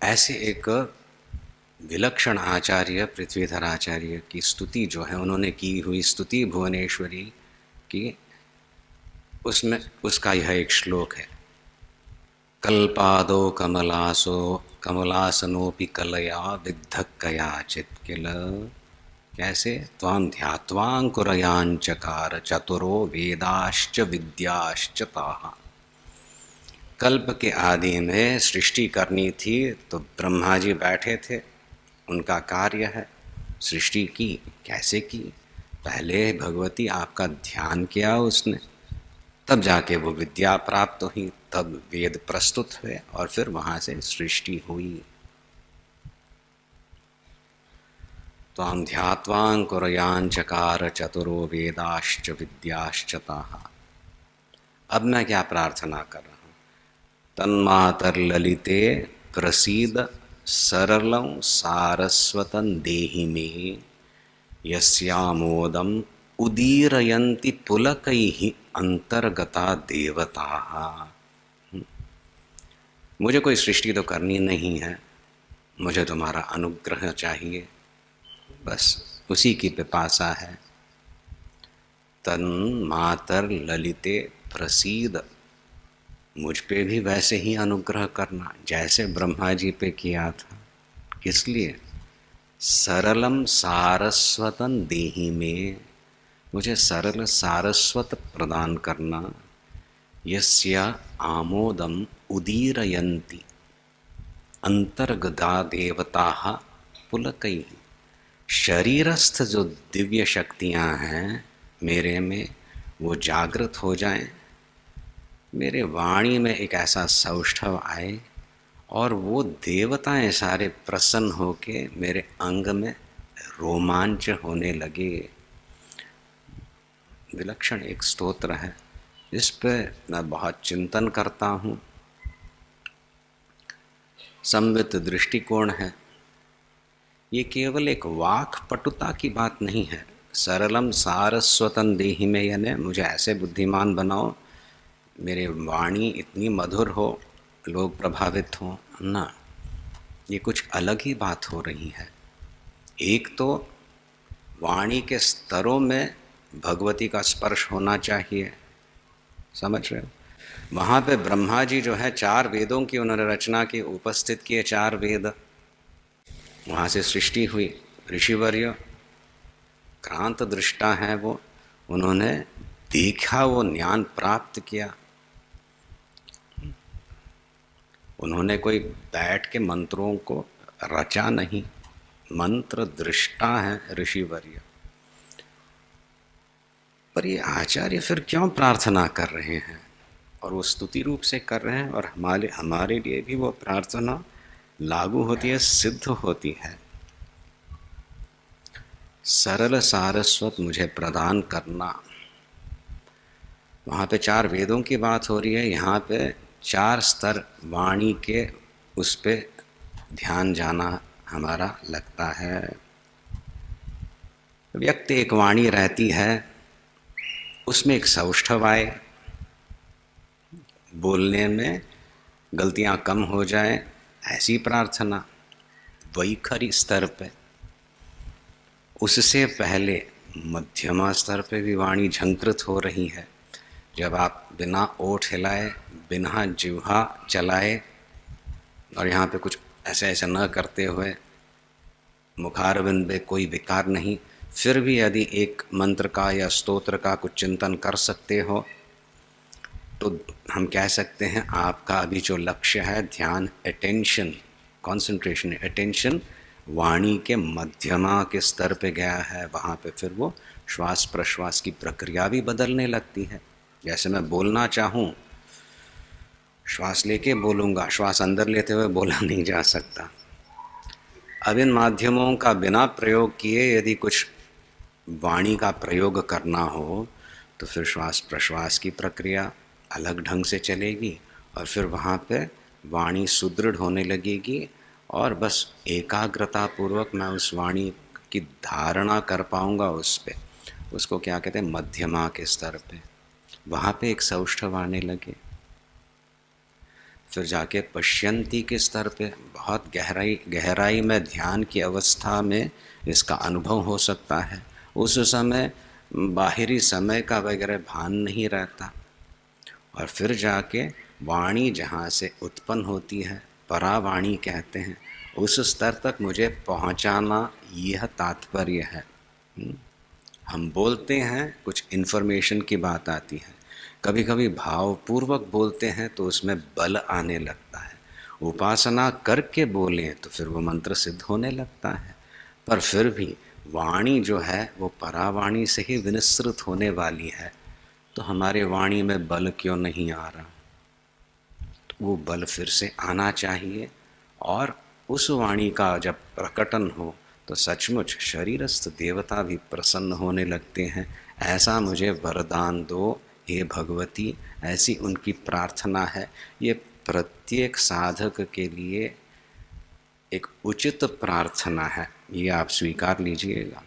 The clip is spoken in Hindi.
ऐसे एक विलक्षण आचार्य पृथ्वीधर आचार्य की स्तुति जो है उन्होंने की हुई स्तुति भुवनेश्वरी की, उसमें उसका यह एक श्लोक है। कल्पादो कमलासो कमलासनोपि कलया विद्धः कयाचित् किल। कैसे? त्वां ध्यात्वांकुरयांचकार चतुरो वेदाश्च विद्याश्च ताः। कल्प के आदि में सृष्टि करनी थी तो ब्रह्मा जी बैठे थे, उनका कार्य है सृष्टि की। कैसे की? पहले भगवती आपका ध्यान किया उसने, तब जाके वो विद्या प्राप्त हुई, तब वेद प्रस्तुत हुए और फिर वहाँ से सृष्टि हुई। त्वां ध्यात्वांकुरयांचकार चतुरो वेदाश्च विद्याश्च ताः। अब मैं क्या प्रार्थना कर रहा हूँ? तन्मातर्ललिते प्रसीद सरलं सारस्वतं देहि मे यस्यामोदम उदीरयन्ति पुलकैः अंतर्गता देवताः। मुझे कोई सृष्टि तो करनी नहीं है, मुझे तुम्हारा अनुग्रह चाहिए, बस उसी की पिपासा है। तन्मातर ललिते प्रसीद, मुझ पे भी वैसे ही अनुग्रह करना जैसे ब्रह्मा जी पे किया था। किस लिए? सरलम सारस्वतन देहि में, मुझे सरल सारस्वत प्रदान करना। यस्य आमोदम उदीरयन्ति अंतर्गता देवताः पुलकैः। शरीरस्थ जो दिव्य शक्तियाँ हैं मेरे में, वो जागृत हो जाएं, मेरे वाणी में एक ऐसा सौष्ठव आए और वो देवताएं सारे प्रसन्न होके मेरे अंग में रोमांच होने लगे। विलक्षण एक स्तोत्र है, इस पे मैं बहुत चिंतन करता हूँ। संवित दृष्टिकोण है, ये केवल एक वाक पटुता की बात नहीं है। सरलम सारस्वतन देहि में, यानी मुझे ऐसे बुद्धिमान बनाओ, मेरे वाणी इतनी मधुर हो, लोग प्रभावित हों ना। ये कुछ अलग ही बात हो रही है। एक तो वाणी के स्तरों में भगवती का स्पर्श होना चाहिए, समझ रहे हो? वहाँ पे ब्रह्मा जी जो है 4 वेदों की उन्होंने रचना की, उपस्थित किए 4 वेद, वहाँ से सृष्टि हुई। ऋषिवर्य क्रांत दृष्टा हैं वो, उन्होंने देखा, वो ज्ञान प्राप्त किया। उन्होंने कोई बैठ के मंत्रों को रचा नहीं, मंत्र दृष्टा है ऋषिवर्य। पर ये आचार्य फिर क्यों प्रार्थना कर रहे हैं? और वो स्तुति रूप से कर रहे हैं, और हमारे लिए भी वो प्रार्थना लागू होती है, सिद्ध होती है। सरल सारस्वत मुझे प्रदान करना। वहाँ पे 4 वेदों की बात हो रही है, यहाँ पे 4 स्तर वाणी के, उस पे ध्यान जाना हमारा लगता है। व्यक्ति एक वाणी रहती है, उसमें एक सौष्ठव आए, बोलने में गलतियाँ कम हो जाए, ऐसी प्रार्थना वैखरी स्तर पे। उससे पहले मध्यमा स्तर पे भी वाणी झंकृत हो रही है। जब आप बिना ओठ हिलाए, बिना जिह्वा चलाए, और यहाँ पे कुछ ऐसे ऐसे न करते हुए, मुखारविंद में कोई विकार नहीं, फिर भी यदि एक मंत्र का या स्तोत्र का कुछ चिंतन कर सकते हो, तो हम कह सकते हैं आपका अभी जो लक्ष्य है, ध्यान, अटेंशन, कंसंट्रेशन, अटेंशन वाणी के मध्यमा के स्तर पे गया है। वहाँ पे फिर वो श्वास प्रश्वास की प्रक्रिया भी बदलने लगती है। जैसे मैं बोलना चाहूँ, श्वास लेके बोलूँगा, श्वास अंदर लेते हुए बोला नहीं जा सकता। अब इन माध्यमों का बिना प्रयोग किए यदि कुछ वाणी का प्रयोग करना हो, तो फिर श्वास प्रश्वास की प्रक्रिया अलग ढंग से चलेगी, और फिर वहाँ पे वाणी सुदृढ़ होने लगेगी, और बस एकाग्रता पूर्वक मैं उस वाणी की धारणा कर पाऊँगा उस पे। उसको क्या कहते हैं? मध्यमा के स्तर पे। वहाँ पे एक सौष्ठव आने लगे। फिर जाके पश्यंती के स्तर पे बहुत गहराई में ध्यान की अवस्था में इसका अनुभव हो सकता है। उस समय बाहरी समय का वगैरह भान नहीं रहता। और फिर जाके वाणी जहाँ से उत्पन्न होती है, परावाणी कहते हैं, उस स्तर तक मुझे पहुँचाना, यह तात्पर्य है। हम बोलते हैं, कुछ इन्फॉर्मेशन की बात आती है, कभी कभी भावपूर्वक बोलते हैं तो उसमें बल आने लगता है। उपासना करके बोलें तो फिर वो मंत्र सिद्ध होने लगता है। पर फिर भी वाणी जो है वो परावाणी से ही विनिश्रित होने वाली है। तो हमारे वाणी में बल क्यों नहीं आ रहा? तो वो बल फिर से आना चाहिए। और उस वाणी का जब प्रकटन हो तो सचमुच शरीरस्थ देवता भी प्रसन्न होने लगते हैं। ऐसा मुझे वरदान दो हे भगवती, ऐसी उनकी प्रार्थना है। ये प्रत्येक साधक के लिए एक उचित प्रार्थना है, ये आप स्वीकार लीजिएगा।